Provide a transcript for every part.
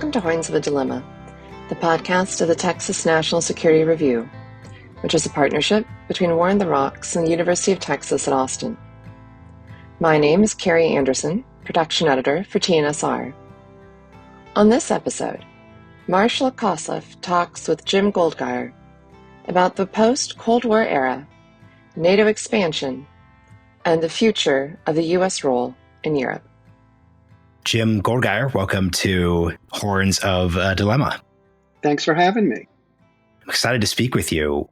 Welcome to Horns of a Dilemma, the podcast of the Texas National Security Review, which is a partnership between War on the Rocks and the University of Texas at Austin. My name is Carrie Anderson, production editor for TNSR. On this episode, Marshall Kosloff talks with Jim Goldgeier about the post-Cold War era, NATO expansion, and the future of the U.S. role in Europe. Jim Goldgeier, welcome to Horns of a Dilemma. Thanks for having me. I'm excited to speak with you.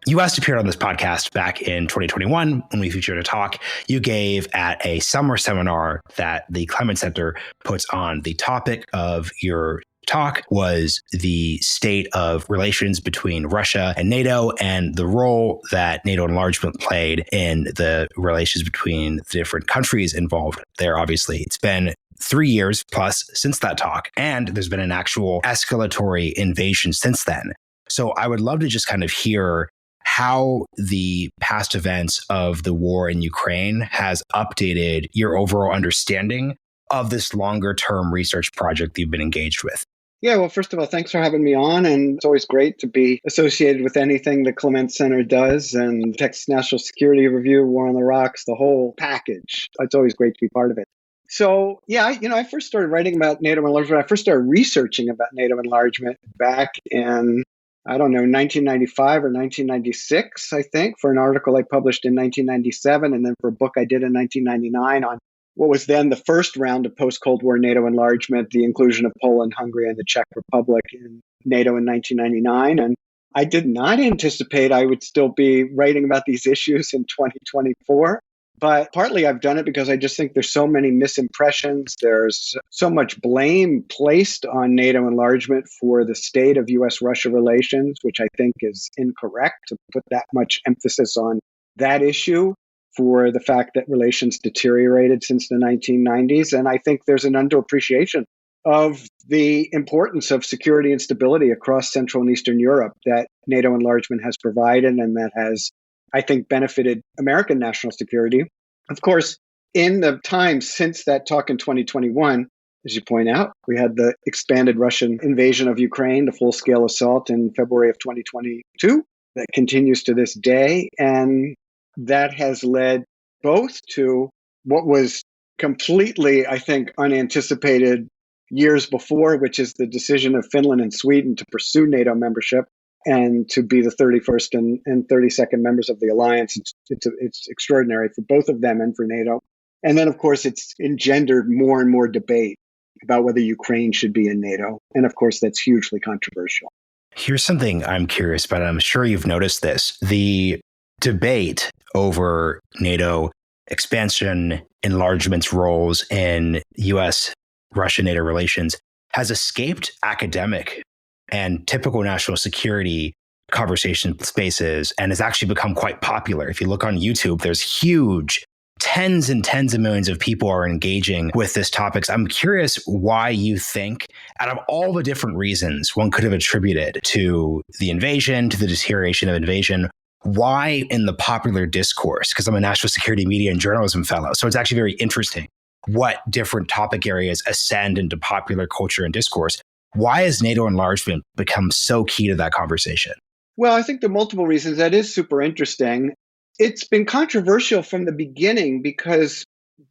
You last appeared on this podcast back in 2021 when we featured a talk you gave at a summer seminar that the Clements Center puts on. The topic of your talk was the state of relations between Russia and NATO and the role that NATO enlargement played in the relations between the different countries involved there. Obviously, it's been 3 years plus since that talk, and there's been an actual escalatory invasion since then. So I would love to just kind of hear how the past events of the war in Ukraine has updated your overall understanding of this longer term research project that you've been engaged with. Yeah, well, first of all, thanks for having me on. And it's always great to be associated with anything the Clements Center does and Texas National Security Review, War on the Rocks, the whole package. It's always great to be part of it. So, yeah, I first started writing about NATO enlargement. I first started researching about NATO enlargement back in, 1995 or 1996, I think, for an article I published in 1997, and then for a book I did in 1999 on what was then the first round of post-Cold War NATO enlargement, the inclusion of Poland, Hungary, and the Czech Republic in NATO in 1999. And I did not anticipate I would still be writing about these issues in 2024. But partly I've done it because I just think there's so many misimpressions. There's so much blame placed on NATO enlargement for the state of U.S.-Russia relations, which I think is incorrect to put that much emphasis on that issue, for the fact that relations deteriorated since the 1990s. And I think there's an underappreciation of the importance of security and stability across Central and Eastern Europe that NATO enlargement has provided and that has, I think, benefited American national security. Of course, in the time since that talk in 2021, as you point out, we had the expanded Russian invasion of Ukraine, the full-scale assault in February of 2022 that continues to this day. And that has led both to what was completely, I think, unanticipated years before, which is the decision of Finland and Sweden to pursue NATO membership and to be the 31st and 32nd members of the alliance. It's extraordinary for both of them and for NATO. And then, of course, it's engendered more and more debate about whether Ukraine should be in NATO. And of course, that's hugely controversial. Here's something I'm curious about. I'm sure you've noticed this. The debate over NATO expansion, enlargement's roles in U.S.-Russia-NATO relations has escaped academic and typical national security conversation spaces and has actually become quite popular. If you look on YouTube, there's huge tens and tens of millions of people are engaging with this topic. So I'm curious why you think, out of all the different reasons one could have attributed to the invasion, to the deterioration of invasion, why in the popular discourse, because I'm a national security media and journalism fellow, so it's actually very interesting what different topic areas ascend into popular culture and discourse. Why has NATO enlargement become so key to that conversation? Well, I think there are multiple reasons. That is super interesting. It's been controversial from the beginning because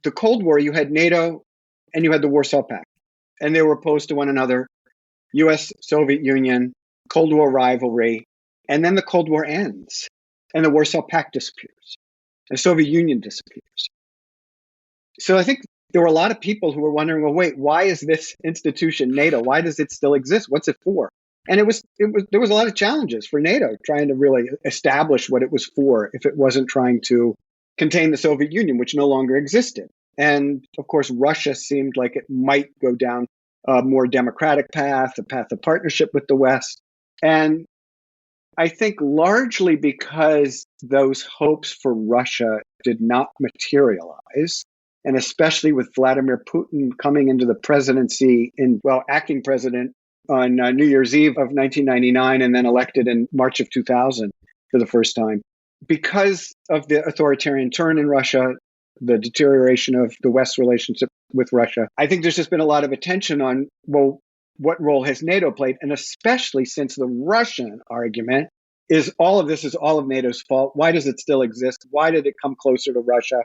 the Cold War, you had NATO and you had the Warsaw Pact, and they were opposed to one another. US, Soviet Union, Cold War rivalry, and then the Cold War ends and the Warsaw Pact disappears. The Soviet Union disappears. So I think there were a lot of people who were wondering, well, wait, why is this institution NATO? Why does it still exist? What's it for? And there was a lot of challenges for NATO trying to really establish what it was for if it wasn't trying to contain the Soviet Union, which no longer existed. And of course, Russia seemed like it might go down a more democratic path, a path of partnership with the West. And I think largely because those hopes for Russia did not materialize, and especially with Vladimir Putin coming into the presidency acting president on New Year's Eve of 1999 and then elected in March of 2000 for the first time. Because of the authoritarian turn in Russia, the deterioration of the West's relationship with Russia, I think there's just been a lot of attention on, well, what role has NATO played? And especially since the Russian argument is all of NATO's fault. Why does it still exist? Why did it come closer to Russia?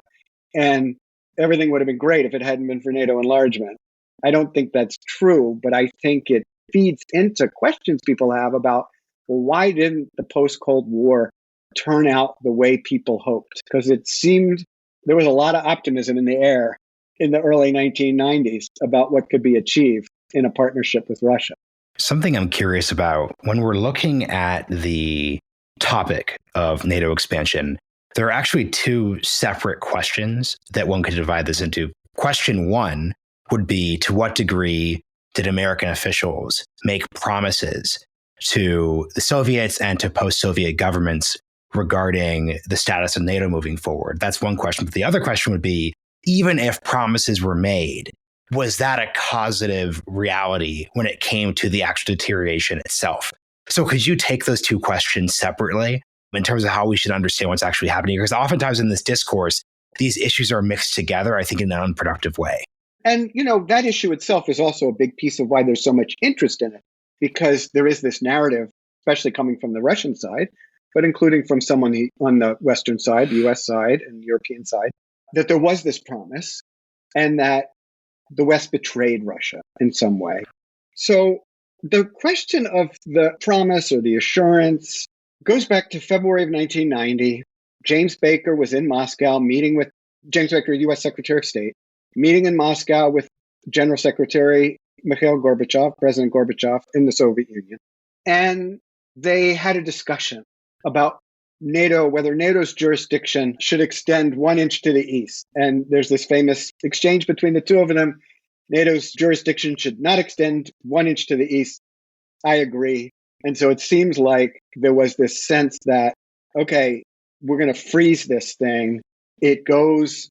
And everything would have been great if it hadn't been for NATO enlargement. I don't think that's true, but I think it feeds into questions people have about, well, why didn't the post-Cold War turn out the way people hoped? Because it seemed there was a lot of optimism in the air in the early 1990s about what could be achieved in a partnership with Russia. Something I'm curious about when we're looking at the topic of NATO expansion, there are actually two separate questions that one could divide this into. Question one would be, to what degree did American officials make promises to the Soviets and to post-Soviet governments regarding the status of NATO moving forward? That's one question. But the other question would be, even if promises were made, was that a causative reality when it came to the actual deterioration itself? So could you take those two questions separately in terms of how we should understand what's actually happening? Because oftentimes in this discourse, these issues are mixed together, I think, in an unproductive way. And, that issue itself is also a big piece of why there's so much interest in it, because there is this narrative, especially coming from the Russian side, but including from someone on the Western side, the US side and European side, that there was this promise and that the West betrayed Russia in some way. So the question of the promise or the assurance goes back to February of 1990. James Baker was in Moscow James Baker, US Secretary of State, meeting in Moscow with General Secretary Mikhail Gorbachev, President Gorbachev in the Soviet Union. And they had a discussion about NATO, whether NATO's jurisdiction should extend 1 inch to the east. And there's this famous exchange between the two of them. NATO's jurisdiction should not extend 1 inch to the east. I agree. And so it seems like there was this sense that, okay, we're going to freeze this thing. It goes,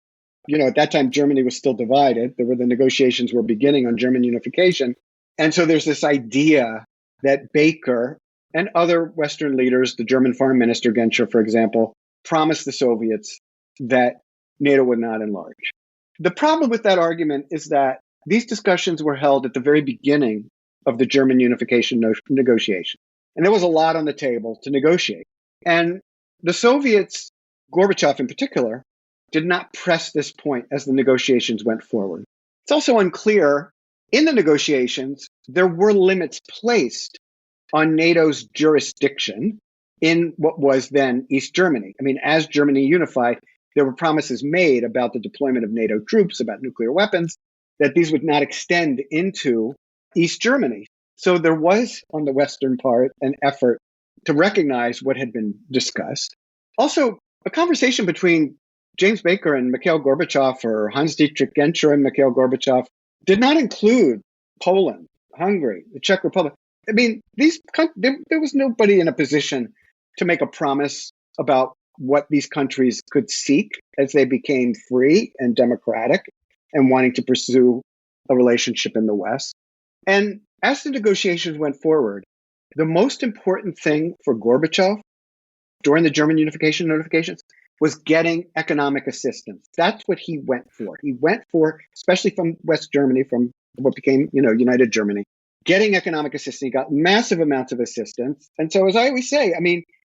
at that time, Germany was still divided. The negotiations were beginning on German unification. And so there's this idea that Baker and other Western leaders, the German Foreign Minister Genscher, for example, promised the Soviets that NATO would not enlarge. The problem with that argument is that these discussions were held at the very beginning of the German unification negotiation. And there was a lot on the table to negotiate. And the Soviets, Gorbachev in particular, did not press this point as the negotiations went forward. It's also unclear, in the negotiations, there were limits placed on NATO's jurisdiction in what was then East Germany. I mean, as Germany unified, there were promises made about the deployment of NATO troops, about nuclear weapons, that these would not extend into East Germany. So there was, on the Western part, an effort to recognize what had been discussed. Also, a conversation between James Baker and Mikhail Gorbachev, or Hans-Dietrich Genscher and Mikhail Gorbachev, did not include Poland, Hungary, the Czech Republic. I mean, there was nobody in a position to make a promise about what these countries could seek as they became free and democratic and wanting to pursue a relationship in the West. And as the negotiations went forward, the most important thing for Gorbachev during the German unification notifications was getting economic assistance. That's what he went for. He went for, especially from West Germany, from what became, United Germany, getting economic assistance. He got massive amounts of assistance. And so, as I always say,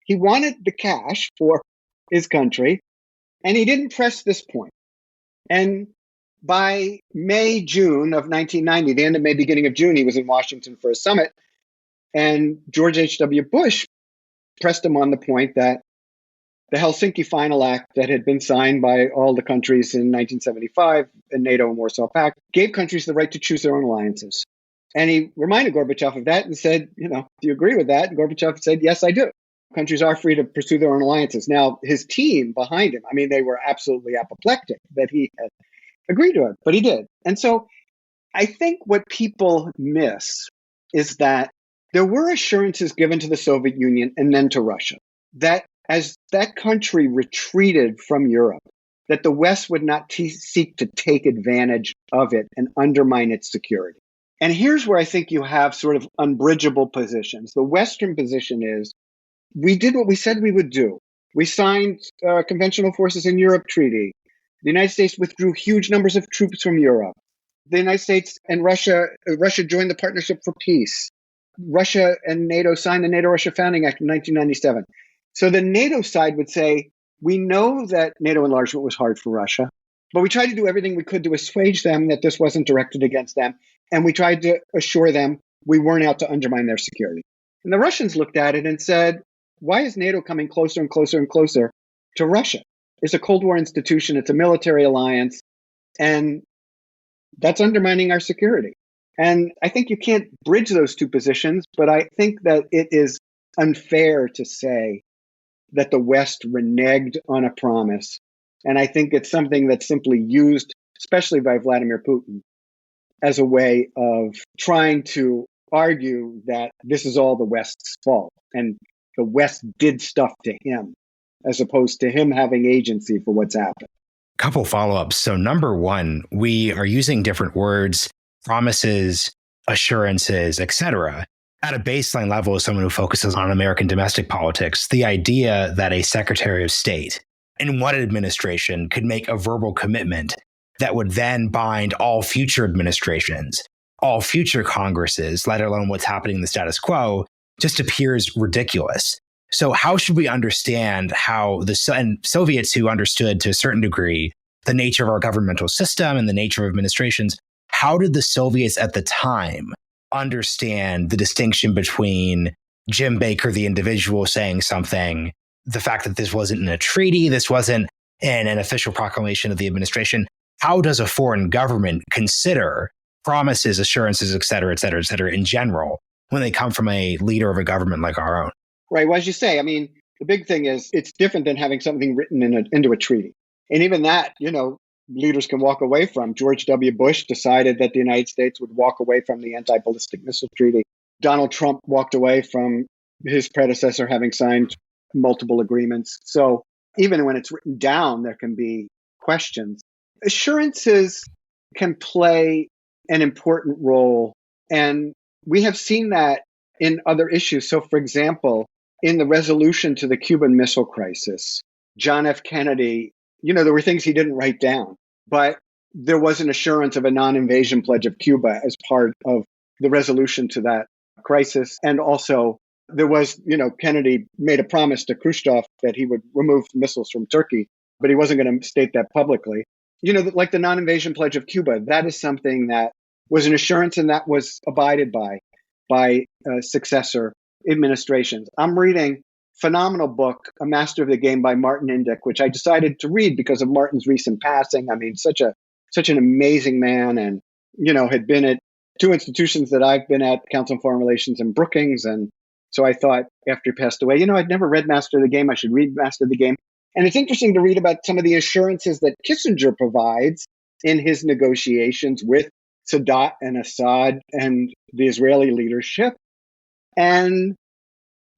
he wanted the cash for his country, and he didn't press this point. And by May, June of 1990, the end of May, beginning of June, he was in Washington for a summit. And George H.W. Bush pressed him on the point that the Helsinki Final Act that had been signed by all the countries in 1975, the NATO and Warsaw Pact, gave countries the right to choose their own alliances. And he reminded Gorbachev of that and said, do you agree with that? And Gorbachev said, yes, I do. Countries are free to pursue their own alliances. Now, his team behind him, they were absolutely apoplectic that he had agreed to it, but he did. And so I think what people miss is that there were assurances given to the Soviet Union and then to Russia that as that country retreated from Europe, that the West would not seek to take advantage of it and undermine its security. And here's where I think you have sort of unbridgeable positions. The Western position is, we did what we said we would do. We signed Conventional Forces in Europe Treaty. The United States withdrew huge numbers of troops from Europe. the United States and Russia joined the Partnership for Peace. Russia and NATO signed the NATO-Russia Founding Act in 1997. So the NATO side would say, we know that NATO enlargement was hard for Russia, but we tried to do everything we could to assuage them that this wasn't directed against them. And we tried to assure them we weren't out to undermine their security. And the Russians looked at it and said, why is NATO coming closer and closer and closer to Russia? It's a Cold War institution. It's a military alliance. And that's undermining our security. And I think you can't bridge those two positions, but I think that it is unfair to say that the West reneged on a promise. And I think it's something that's simply used, especially by Vladimir Putin, as a way of trying to argue that this is all the West's fault. And the West did stuff to him, as opposed to him having agency for what's happened. Couple follow-ups. So number one, we are using different words, promises, assurances, etc. At a baseline level, as someone who focuses on American domestic politics, the idea that a Secretary of State in one administration could make a verbal commitment that would then bind all future administrations, all future Congresses, let alone what's happening in the status quo, just appears ridiculous. So how should we understand how and Soviets who understood to a certain degree the nature of our governmental system and the nature of administrations, how did the Soviets at the time understand the distinction between Jim Baker, the individual, saying something, the fact that this wasn't in a treaty, this wasn't in an official proclamation of the administration? How does a foreign government consider promises, assurances, et cetera, in general, when they come from a leader of a government like our own? Right. Well, as you say, I mean, the big thing is it's different than having something written into a treaty. And even that, leaders can walk away from. George W. Bush decided that the United States would walk away from the anti-ballistic missile treaty. Donald Trump walked away from his predecessor having signed multiple agreements. So even when it's written down, there can be questions. Assurances can play an important role. And we have seen that in other issues. So, for example, in the resolution to the Cuban Missile Crisis, John F. Kennedy, there were things he didn't write down, but there was an assurance of a non-invasion pledge of Cuba as part of the resolution to that crisis. And also there was, Kennedy made a promise to Khrushchev that he would remove missiles from Turkey, but he wasn't going to state that publicly. Like the non-invasion pledge of Cuba, that is something that was an assurance and that was abided by successor administrations. I'm reading phenomenal book, A Master of the Game by Martin Indyk, which I decided to read because of Martin's recent passing. I mean, such an amazing man, and had been at two institutions that I've been at, Council on Foreign Relations and Brookings. And so I thought after he passed away, I'd never read Master of the Game. I should read Master of the Game. And it's interesting to read about some of the assurances that Kissinger provides in his negotiations with Sadat and Assad and the Israeli leadership, and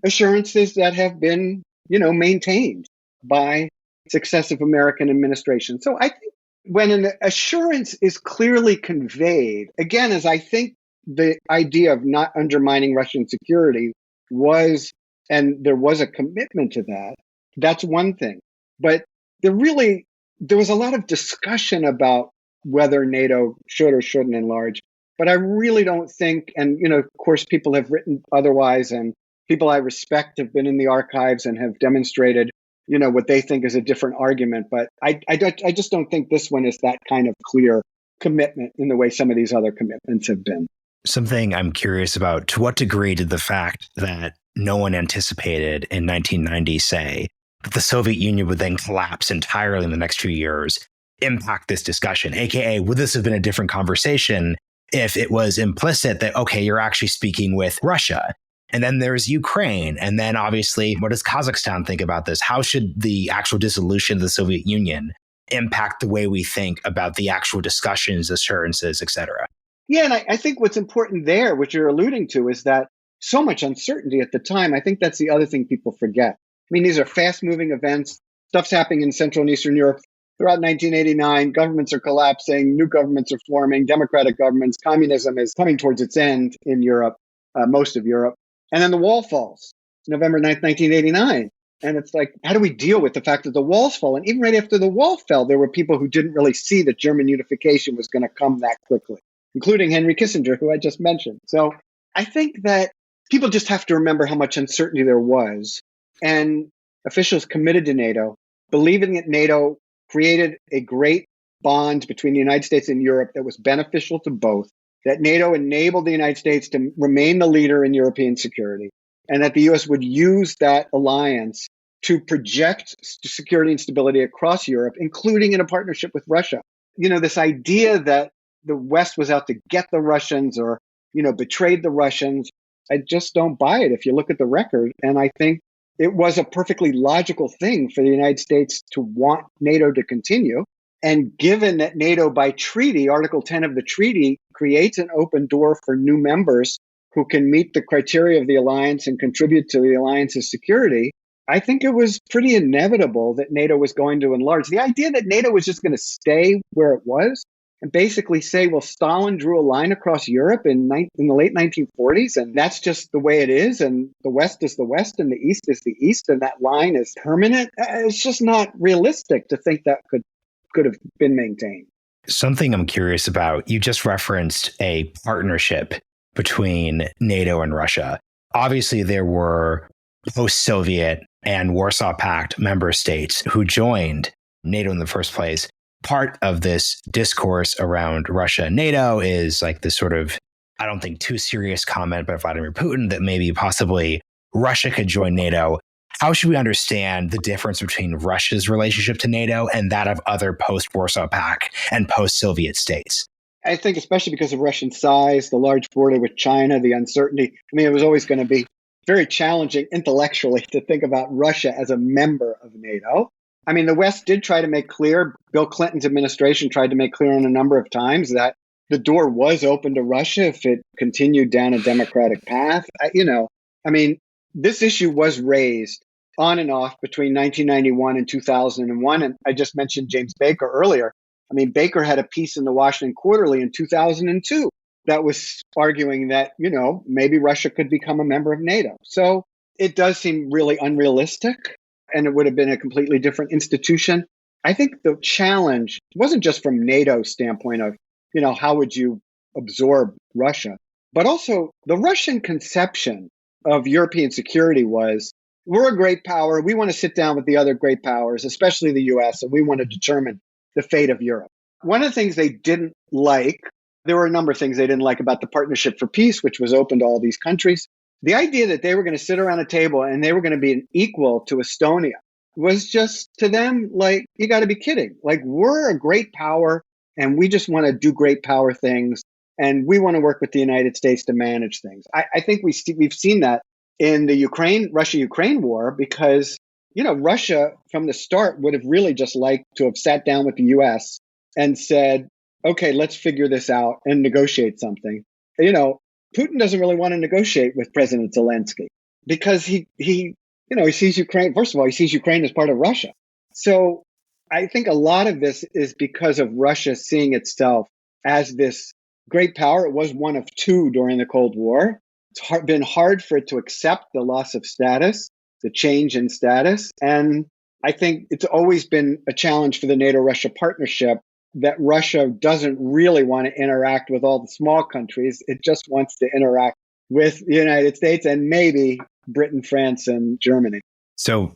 assurances that have been, maintained by successive American administrations. So I think when an assurance is clearly conveyed, again, as I think the idea of not undermining Russian security was, and there was a commitment to that, that's one thing. But there was a lot of discussion about whether NATO should or shouldn't enlarge. But I really don't think, and of course, people have written otherwise, and people I respect have been in the archives and have demonstrated, what they think is a different argument. But I just don't think this one is that kind of clear commitment in the way some of these other commitments have been. Something I'm curious about, to what degree did the fact that no one anticipated in 1990, say, that the Soviet Union would then collapse entirely in the next few years, impact this discussion? AKA, would this have been a different conversation if it was implicit that, okay, you're actually speaking with Russia? And then there's Ukraine. And then obviously, what does Kazakhstan think about this? How should the actual dissolution of the Soviet Union impact the way we think about the actual discussions, assurances, et cetera? Yeah, and I think what's important there, which you're alluding to, is that so much uncertainty at the time. I think that's the other thing people forget. I mean, these are fast-moving events. Stuff's happening in Central and Eastern Europe. Throughout 1989, governments are collapsing, new governments are forming, democratic governments, communism is coming towards its end in Europe, most of Europe. And then the wall falls, November 9th, 1989. And it's like, how do we deal with the fact that the walls fall? And even right after the wall fell, there were people who didn't really see that German unification was going to come that quickly, including Henry Kissinger, who I just mentioned. So I think that people just have to remember how much uncertainty there was. And officials committed to NATO, believing that NATO created a great bond between the United States and Europe that was beneficial to both, that NATO enabled the United States to remain the leader in European security, and that the U.S. would use that alliance to project security and stability across Europe, including in a partnership with Russia. This idea that the West was out to get the Russians or, betrayed the Russians, I just don't buy it if you look at the record. And I think it was a perfectly logical thing for the United States to want NATO to continue. And given that NATO by treaty, Article 10 of the treaty, creates an open door for new members who can meet the criteria of the alliance and contribute to the alliance's security, I think it was pretty inevitable that NATO was going to enlarge. The idea that NATO was just going to stay where it was and basically say, well, Stalin drew a line across Europe in the late 1940s, and that's just the way it is, and the West is the West, and the East is the East, and that line is permanent. It's just not realistic to think that could have been maintained. Something I'm curious about, you just referenced a partnership between NATO and Russia. Obviously, there were post-Soviet and Warsaw Pact member states who joined NATO in the first place. Part of this discourse around Russia and NATO is like this sort of, I don't think too serious comment by Vladimir Putin that maybe possibly Russia could join NATO. How should we understand the difference between Russia's relationship to NATO and that of other post-Warsaw Pact and post-Soviet states? I think especially because of Russian size, the large border with China, the uncertainty. It was always going to be very challenging intellectually to think about Russia as a member of NATO. The West did try to make clear, Bill Clinton's administration tried to make clear on a number of times that the door was open to Russia if it continued down a democratic path. This issue was raised on and off between 1991 and 2001. And I just mentioned James Baker earlier. Baker had a piece in the Washington Quarterly in 2002 that was arguing that, maybe Russia could become a member of NATO. So it does seem really unrealistic, and it would have been a completely different institution. I think the challenge wasn't just from NATO's standpoint of, how would you absorb Russia, but also the Russian conception of European security was, we're a great power. We want to sit down with the other great powers, especially the US, and we want to determine the fate of Europe. One of the things they didn't like, there were a number of things they didn't like about the Partnership for Peace, which was open to all these countries. The idea that they were going to sit around a table and they were going to be an equal to Estonia was just to them like, you got to be kidding. Like, we're a great power and we just want to do great power things. And we want to work with the United States to manage things. I think we've seen that in the Russia-Ukraine war because, Russia from the start would have really just liked to have sat down with the U.S. and said, okay, let's figure this out and negotiate something. Putin doesn't really want to negotiate with President Zelensky because he sees Ukraine. First of all, he sees Ukraine as part of Russia. So I think a lot of this is because of Russia seeing itself as this great power. It was one of two during the Cold War. It's been hard for it to accept the loss of status, the change in status. And I think it's always been a challenge for the NATO-Russia partnership that Russia doesn't really want to interact with all the small countries. It just wants to interact with the United States and maybe Britain, France, and Germany. So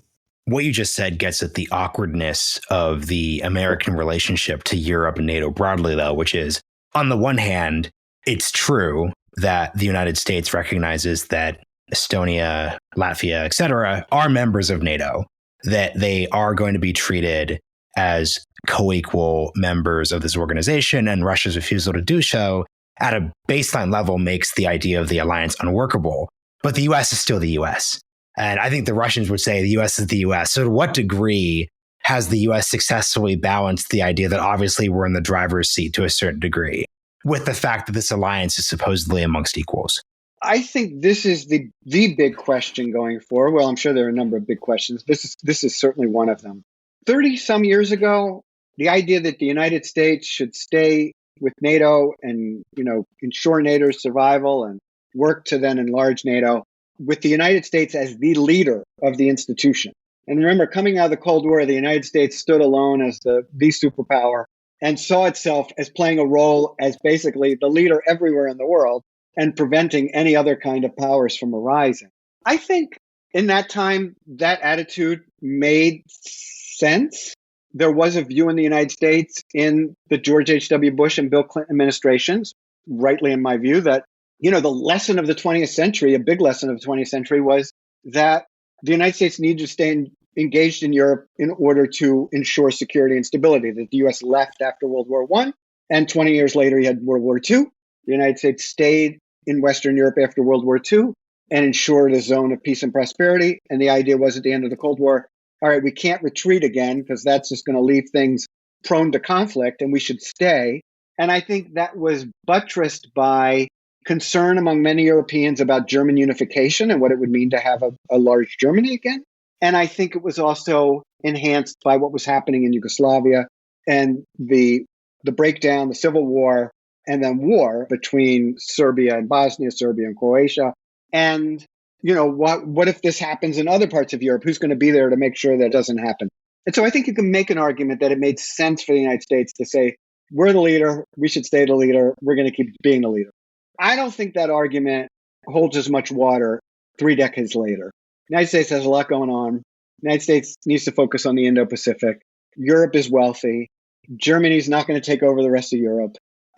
what you just said gets at the awkwardness of the American relationship to Europe and NATO broadly, though, which is, on the one hand, it's true that the United States recognizes that Estonia, Latvia, et cetera, are members of NATO, that they are going to be treated as co-equal members of this organization, and Russia's refusal to do so at a baseline level makes the idea of the alliance unworkable. But the US is still the US. And I think the Russians would say the US is the US. So to what degree has the US successfully balanced the idea that obviously we're in the driver's seat to a certain degree with the fact that this alliance is supposedly amongst equals? I think this is the big question going forward. Well, I'm sure there are a number of big questions. This is certainly one of them. 30 some years ago, the idea that the United States should stay with NATO and, ensure NATO's survival and work to then enlarge NATO with the United States as the leader of the institution. And remember, coming out of the Cold War, the United States stood alone as the superpower and saw itself as playing a role as basically the leader everywhere in the world and preventing any other kind of powers from arising. I think in that time, that attitude made sense. There was a view in the United States in the George H.W. Bush and Bill Clinton administrations, rightly in my view, that, the lesson of the 20th century, a big lesson of the 20th century, was that the United States needed to stay engaged in Europe in order to ensure security and stability. That the U.S. left after World War I, and 20 years later, you had World War II. The United States stayed in Western Europe after World War II and ensured a zone of peace and prosperity. And the idea was at the end of the Cold War, all right, we can't retreat again because that's just going to leave things prone to conflict, and we should stay. And I think that was buttressed by concern among many Europeans about German unification and what it would mean to have a large Germany again. And I think it was also enhanced by what was happening in Yugoslavia and the breakdown, the civil war, and then war between Serbia and Bosnia, Serbia and Croatia. And, what if this happens in other parts of Europe? Who's going to be there to make sure that doesn't happen? And so I think you can make an argument that it made sense for the United States to say, we're the leader, we should stay the leader, we're going to keep being the leader. I don't think that argument holds as much water 3 decades later. The United States has a lot going on. The United States needs to focus on the Indo-Pacific. Europe is wealthy. Germany's not going to take over the rest of Europe.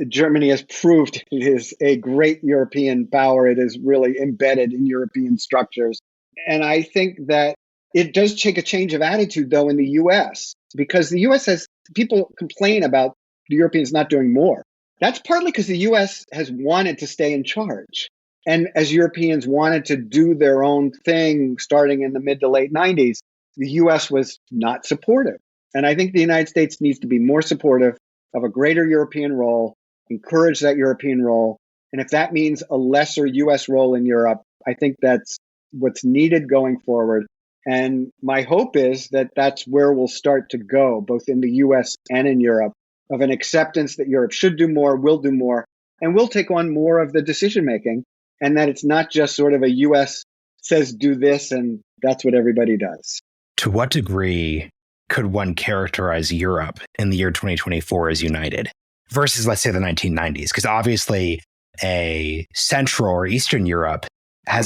Germany has proved it is a great European power. It is really embedded in European structures. And I think that it does take a change of attitude, though, in the U.S., because the U.S. has people complain about the Europeans not doing more. That's partly because the U.S. has wanted to stay in charge. And as Europeans wanted to do their own thing starting in the mid to late 90s, the U.S. was not supportive. And I think the United States needs to be more supportive of a greater European role, encourage that European role. And if that means a lesser U.S. role in Europe, I think that's what's needed going forward. And my hope is that that's where we'll start to go, both in the U.S. and in Europe, of an acceptance that Europe should do more, will do more, and will take on more of the decision-making, and that it's not just sort of a U.S. says do this, and that's what everybody does. To what degree could one characterize Europe in the year 2024 as united versus, let's say, the 1990s? Because obviously a Central or Eastern Europe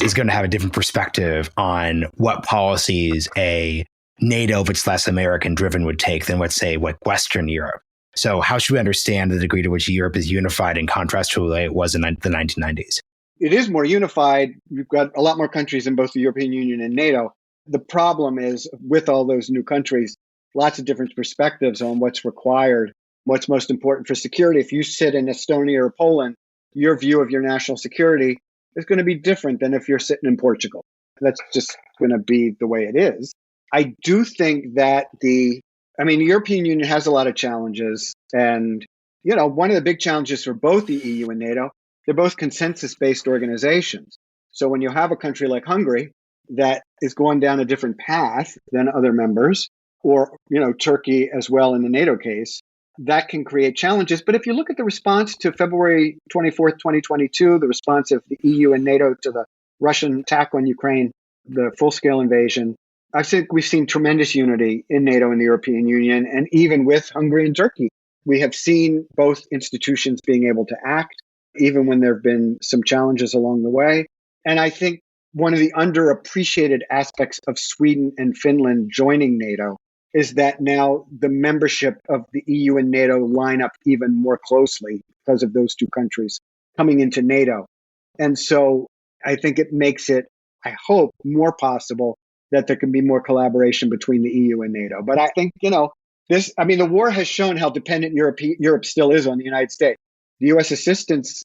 is going to have a different perspective on what policies a NATO, if it's less American driven, would take than, let's say, what Western Europe. So how should we understand the degree to which Europe is unified in contrast to the way it was in the 1990s? It is more unified. We've got a lot more countries in both the European Union and NATO. The problem is with all those new countries, lots of different perspectives on what's required, what's most important for security. If you sit in Estonia or Poland, your view of your national security is going to be different than if you're sitting in Portugal. That's just going to be the way it is. I do think that the European Union has a lot of challenges. And, one of the big challenges for both the EU and NATO, they're both consensus-based organizations. So when you have a country like Hungary that is going down a different path than other members, or, Turkey as well in the NATO case, that can create challenges. But if you look at the response to February 24th, 2022, the response of the EU and NATO to the Russian attack on Ukraine, the full-scale invasion, I think we've seen tremendous unity in NATO and the European Union, and even with Hungary and Turkey. We have seen both institutions being able to act, even when there have been some challenges along the way. And I think one of the underappreciated aspects of Sweden and Finland joining NATO is that now the membership of the EU and NATO line up even more closely because of those two countries coming into NATO. And so I think it makes it, I hope, more possible that there can be more collaboration between the EU and NATO. But I think, the war has shown how dependent Europe still is on the United States. The U.S. assistance,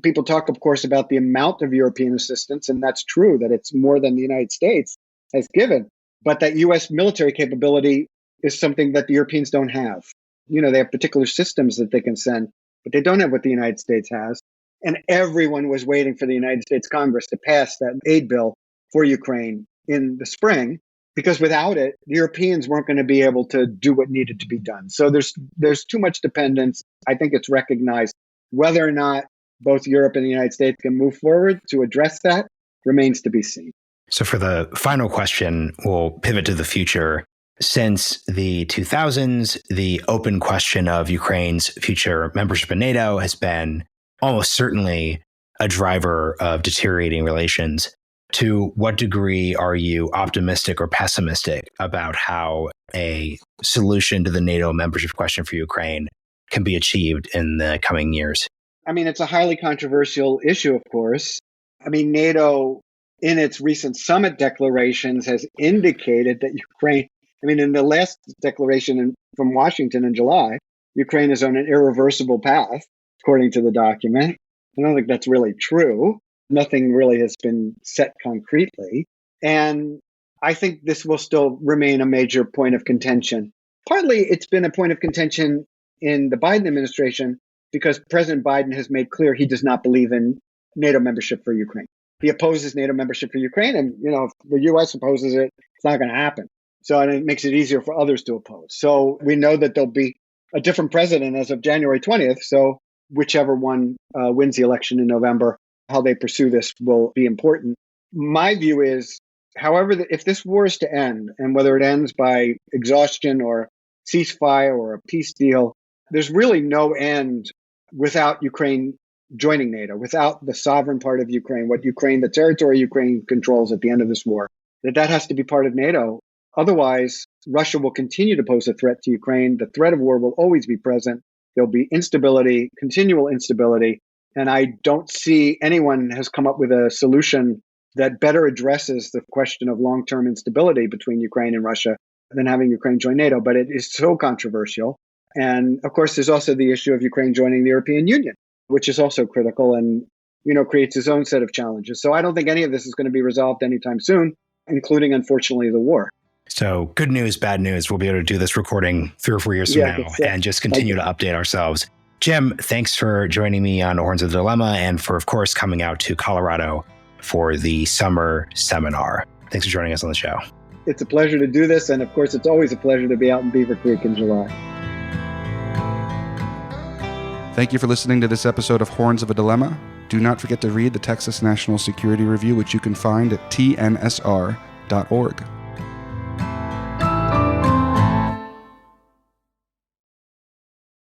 people talk, of course, about the amount of European assistance, and that's true, that it's more than the United States has given. But that U.S. military capability is something that the Europeans don't have. They have particular systems that they can send, but they don't have what the United States has. And everyone was waiting for the United States Congress to pass that aid bill for Ukraine in the spring, because without it, the Europeans weren't going to be able to do what needed to be done. So there's too much dependence. I think it's recognized. Whether or not both Europe and the United States can move forward to address that remains to be seen. So for the final question, we'll pivot to the future. Since the 2000s, the open question of Ukraine's future membership in NATO has been almost certainly a driver of deteriorating relations. To what degree are you optimistic or pessimistic about how a solution to the NATO membership question for Ukraine can be achieved in the coming years? I mean, it's a highly controversial issue, of course. I mean, NATO, in its recent summit declarations, has indicated that Ukraine, in the last declaration from Washington in July, Ukraine is on an irreversible path, according to the document. I don't think that's really true. Nothing really has been set concretely. And I think this will still remain a major point of contention. Partly, it's been a point of contention in the Biden administration because President Biden has made clear he does not believe in NATO membership for Ukraine. He opposes NATO membership for Ukraine, and if the U.S. opposes it, it's not going to happen. So it makes it easier for others to oppose. So we know that there'll be a different president as of January 20th. So whichever one wins the election in November, how they pursue this will be important. My view is, however, if this war is to end, and whether it ends by exhaustion or ceasefire or a peace deal, there's really no end without Ukraine joining NATO, without the sovereign part of Ukraine, the territory Ukraine controls at the end of this war, that has to be part of NATO. Otherwise, Russia will continue to pose a threat to Ukraine. The threat of war will always be present. There'll be instability, continual instability. And I don't see anyone has come up with a solution that better addresses the question of long-term instability between Ukraine and Russia than having Ukraine join NATO. But it is so controversial. And of course, there's also the issue of Ukraine joining the European Union, which is also critical and, creates its own set of challenges. So I don't think any of this is going to be resolved anytime soon, including, unfortunately, the war. So good news, bad news. We'll be able to do this recording 3 or 4 years from now and just continue to update ourselves. Jim, thanks for joining me on Horns of the Dilemma and for, of course, coming out to Colorado for the summer seminar. Thanks for joining us on the show. It's a pleasure to do this. And of course, it's always a pleasure to be out in Beaver Creek in July. Thank you for listening to this episode of Horns of a Dilemma. Do not forget to read the Texas National Security Review, which you can find at tnsr.org.